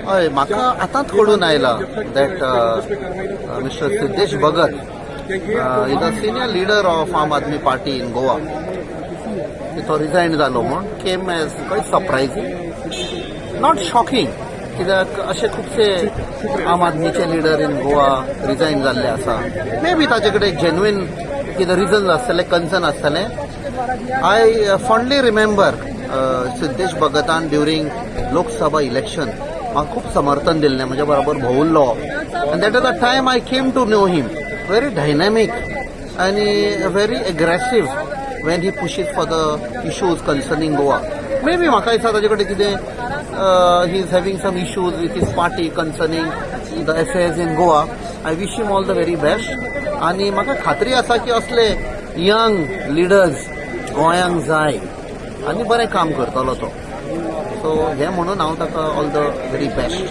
हय म्हाका आतांच कळून आयला that mister Siddhesh Bhagat is a senior leader of Aam Aadmi Party in Goa. तो रिजायन जालो म्हूण came as quite surprising, not shocking, कित्याक अशे खुबशे आम आदमीचे लीडर इन गोवा रिजायन जाल्ले आसा. मे बी ताचे कडेन जेन्युइन कितें रिजन्स आसतले, कन्सर्न आसतले. आय फॉन्डली रिमेंबर सिद्धेश भगतान ड्युरींग लोकसभा इलेक्शन म्हाका खूब समर्थन दिल्लें, म्हज्या बरोबर भोंवल्लो. आनी that is the time I came to know him. Very dynamic आनी very aggressive when he pushes for the issues concerning Goa. Maybe म्हाका दिसता ताचे कडेन कितें he is having some issues with his party concerning the affairs in Goa. I wish him all the very best. आनी म्हाका खात्री आसा की असले यंग लिडर्स गोंयांक जाय आनी बरें काम करतलो तो. सो हें म्हणून हांव ताका ऑल द व्हेरी बेस्ट.